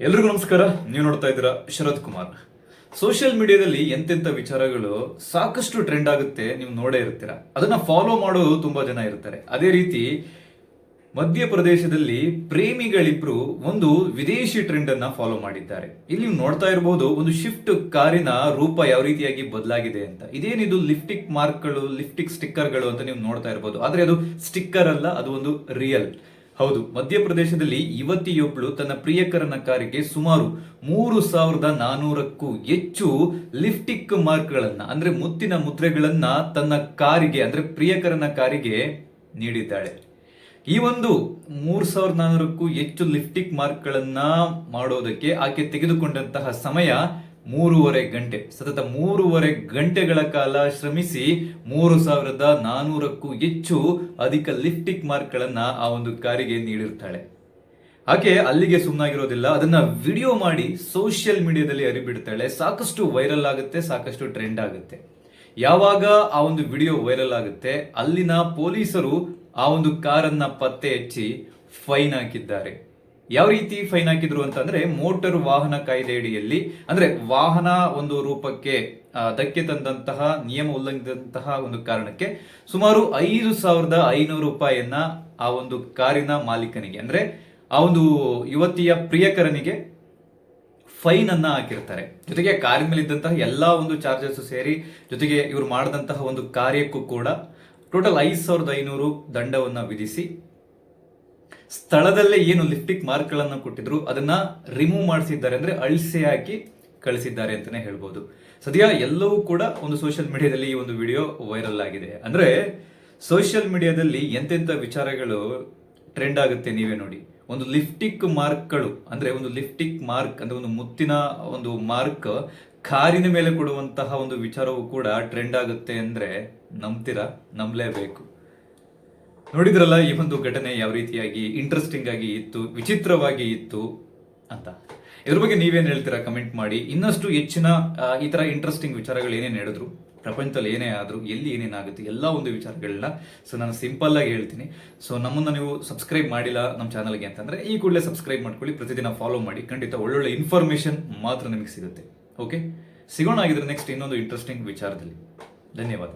ಎಲ್ರಿಗೂ ನಮಸ್ಕಾರ. ನೀವು ನೋಡ್ತಾ ಇದ್ದೀರಾ ಶರತ್ ಕುಮಾರ್. ಸೋಷಿಯಲ್ ಮೀಡಿಯಾದಲ್ಲಿ ಎಂತೆಂಥ ವಿಚಾರಗಳು ಸಾಕಷ್ಟು ಟ್ರೆಂಡ್ ಆಗುತ್ತೆ, ನೀವು ನೋಡೇ ಇರ್ತೀರಾ. ಅದನ್ನ ಫಾಲೋ ಮಾಡೋದು ತುಂಬಾ ಜನ ಇರ್ತಾರೆ. ಅದೇ ರೀತಿ ಮಧ್ಯಪ್ರದೇಶದಲ್ಲಿ ಪ್ರೇಮಿಗಳಿಬ್ರು ಒಂದು ವಿದೇಶಿ ಟ್ರೆಂಡ್ ಅನ್ನ ಫಾಲೋ ಮಾಡಿದ್ದಾರೆ. ಇಲ್ಲಿ ನೀವು ನೋಡ್ತಾ ಇರಬಹುದು ಒಂದು ಶಿಫ್ಟ್ ಕಾರಿನ ರೂಪ ಯಾವ ರೀತಿಯಾಗಿ ಬದಲಾಗಿದೆ ಅಂತ. ಇದೇನಿದು ಲಿಫ್ಟಿಕ್ ಮಾರ್ಕ್ಗಳು, ಲಿಫ್ಟಿಕ್ ಸ್ಟಿಕ್ಕರ್ಗಳು ಅಂತ ನೀವು ನೋಡ್ತಾ ಇರಬಹುದು. ಆದ್ರೆ ಅದು ಸ್ಟಿಕ್ಕರ್ ಅಲ್ಲ, ಅದು ಒಂದು ರಿಯಲ್. ಹೌದು, ಮಧ್ಯಪ್ರದೇಶದಲ್ಲಿ ಯುವತಿಯೊಬ್ಳು ತನ್ನ ಪ್ರಿಯಕರನ ಕಾರಿಗೆ ಸುಮಾರು 3,400ಕ್ಕೂ ಹೆಚ್ಚು ಲಿಫ್ಟಿಕ್ ಮಾರ್ಕ್ಗಳನ್ನ ಅಂದ್ರೆ ಮುತ್ತಿನ ಮುದ್ರೆಗಳನ್ನ ತನ್ನ ಕಾರಿಗೆ ಅಂದ್ರೆ ಪ್ರಿಯಕರನ ಕಾರಿಗೆ ನೀಡಿದ್ದಾಳೆ. ಈ ಒಂದು 3,400ಕ್ಕೂ ಹೆಚ್ಚು ಲಿಫ್ಟಿಕ್ ಮಾರ್ಕ್ಗಳನ್ನ ಮಾಡೋದಕ್ಕೆ ಆಕೆ ತೆಗೆದುಕೊಂಡಂತಹ ಸಮಯ 3.5 ಗಂಟೆ. ಸತತ 3.5 ಗಂಟೆಗಳ ಕಾಲ ಶ್ರಮಿಸಿ 3,400ಕ್ಕೂ ಹೆಚ್ಚು ಅಧಿಕ ಲಿಫ್ಟಿಕ್ ಮಾರ್ಕ್ಗಳನ್ನ ಆ ಒಂದು ಕಾರಿಗೆ ನೀಡಿರ್ತಾಳೆ. ಆಕೆ ಅಲ್ಲಿಗೆ ಸುಮ್ಮನಾಗಿರೋದಿಲ್ಲ, ಅದನ್ನ ವಿಡಿಯೋ ಮಾಡಿ ಸೋಷಿಯಲ್ ಮೀಡಿಯಾದಲ್ಲಿ ಹರಿಬಿಡ್ತಾಳೆ. ಸಾಕಷ್ಟು ವೈರಲ್ ಆಗುತ್ತೆ, ಸಾಕಷ್ಟು ಟ್ರೆಂಡ್ ಆಗುತ್ತೆ. ಯಾವಾಗ ಆ ಒಂದು ವಿಡಿಯೋ ವೈರಲ್ ಆಗುತ್ತೆ, ಅಲ್ಲಿನ ಪೊಲೀಸರು ಆ ಒಂದು ಕಾರನ್ನ ಪತ್ತೆ ಹಚ್ಚಿ ಫೈನ್ ಹಾಕಿದ್ದಾರೆ. ಯಾವ ರೀತಿ ಫೈನ್ ಹಾಕಿದ್ರು ಅಂತಂದ್ರೆ, ಮೋಟಾರ್ ವಾಹನ ಕಾಯ್ದೆ ಅಡಿಯಲ್ಲಿ ಅಂದ್ರೆ ವಾಹನ ಒಂದು ರೂಪಕ್ಕೆ ಧಕ್ಕೆ ತಂದಂತಹ, ನಿಯಮ ಉಲ್ಲಂಘಿಸಿದಂತಹ ಒಂದು ಕಾರಣಕ್ಕೆ ಸುಮಾರು 5,500 ರೂಪಾಯಿಯನ್ನ ಆ ಒಂದು ಕಾರಿನ ಮಾಲೀಕನಿಗೆ ಅಂದ್ರೆ ಆ ಒಂದು ಯುವತಿಯ ಪ್ರಿಯಕರನಿಗೆ ಫೈನ್ ಅನ್ನ ಹಾಕಿರ್ತಾರೆ. ಜೊತೆಗೆ ಕಾರಿನ ಮೇಲೆ ಇದ್ದಂತಹ ಎಲ್ಲಾ ಒಂದು ಚಾರ್ಜಸ್ ಸೇರಿ, ಜೊತೆಗೆ ಇವರು ಮಾಡಿದಂತಹ ಒಂದು ಕಾರ್ಯಕ್ಕೂ ಕೂಡ ಟೋಟಲ್ 5,500 ದಂಡವನ್ನ ವಿಧಿಸಿ ಸ್ಥಳದಲ್ಲೇ ಏನು ಲಿಫ್ಟಿಕ್ ಮಾರ್ಕ್ಗಳನ್ನು ಕೊಟ್ಟಿದ್ರು ಅದನ್ನ ರಿಮೂವ್ ಮಾಡಿಸಿದ್ದಾರೆ, ಅಂದ್ರೆ ಅಳಿಸಿ ಹಾಕಿ ಕಳಿಸಿದ್ದಾರೆ ಅಂತಾನೆ ಹೇಳ್ಬೋದು. ಸದ್ಯ ಎಲ್ಲವೂ ಕೂಡ ಒಂದು ಸೋಷಿಯಲ್ ಮೀಡಿಯಾದಲ್ಲಿ ಈ ಒಂದು ವಿಡಿಯೋ ವೈರಲ್ ಆಗಿದೆ. ಅಂದ್ರೆ ಸೋಷಿಯಲ್ ಮೀಡಿಯಾದಲ್ಲಿ ಎಂತೆಂಥ ವಿಚಾರಗಳು ಟ್ರೆಂಡ್ ಆಗುತ್ತೆ ನೀವೇ ನೋಡಿ. ಒಂದು ಲಿಫ್ಟಿಕ್ ಮಾರ್ಕ್ಗಳು ಅಂದ್ರೆ ಒಂದು ಲಿಫ್ಟಿಕ್ ಮಾರ್ಕ್ ಅಂದ್ರೆ ಒಂದು ಮುತ್ತಿನ ಒಂದು ಮಾರ್ಕ್ ಕಾರಿನ ಮೇಲೆ ಕೊಡುವಂತಹ ಒಂದು ವಿಚಾರವೂ ಕೂಡ ಟ್ರೆಂಡ್ ಆಗುತ್ತೆ ಅಂದ್ರೆ ನಂಬ್ತೀರಾ? ನಂಬಲೇಬೇಕು. ನೋಡಿದ್ರಲ್ಲ ಈ ಒಂದು ಘಟನೆ ಯಾವ ರೀತಿಯಾಗಿ ಇಂಟ್ರೆಸ್ಟಿಂಗ್ ಆಗಿ ಇತ್ತು, ವಿಚಿತ್ರವಾಗಿ ಇತ್ತು ಅಂತ. ಇದ್ರ ಬಗ್ಗೆ ನೀವೇನ್ ಹೇಳ್ತೀರಾ ಕಮೆಂಟ್ ಮಾಡಿ. ಇನ್ನಷ್ಟು ಹೆಚ್ಚಿನ ಈ ತರ ಇಂಟ್ರೆಸ್ಟಿಂಗ್ ವಿಚಾರಗಳು ಏನೇನು ಹೇಳಿದ್ರು, ಪ್ರಪಂಚದಲ್ಲಿ ಏನೇ ಆದ್ರೂ, ಎಲ್ಲಿ ಏನೇನಾಗುತ್ತೆ, ಎಲ್ಲ ಒಂದು ವಿಚಾರಗಳನ್ನ ನಾನು ಸಿಂಪಲ್ ಆಗಿ ಹೇಳ್ತೀನಿ. ನಮ್ಮನ್ನ ನೀವು ಸಬ್ಸ್ಕ್ರೈಬ್ ಮಾಡಿಲ್ಲ ನಮ್ಮ ಚಾನಲ್ಗೆ ಅಂತಂದ್ರೆ ಈ ಕೂಡಲೇ ಸಬ್ಸ್ಕ್ರೈಬ್ ಮಾಡ್ಕೊಳ್ಳಿ, ಪ್ರತಿದಿನ ಫಾಲೋ ಮಾಡಿ. ಖಂಡಿತ ಒಳ್ಳೊಳ್ಳೆ ಇನ್ಫಾರ್ಮೇಶನ್ ಮಾತ್ರ ನಿಮಗೆ ಸಿಗುತ್ತೆ. ಓಕೆ, ಸಿಗೋಣ ಆಗಿದ್ರೆ ನೆಕ್ಸ್ಟ್ ಇನ್ನೊಂದು ಇಂಟ್ರೆಸ್ಟಿಂಗ್ ವಿಚಾರದಲ್ಲಿ. ಧನ್ಯವಾದ.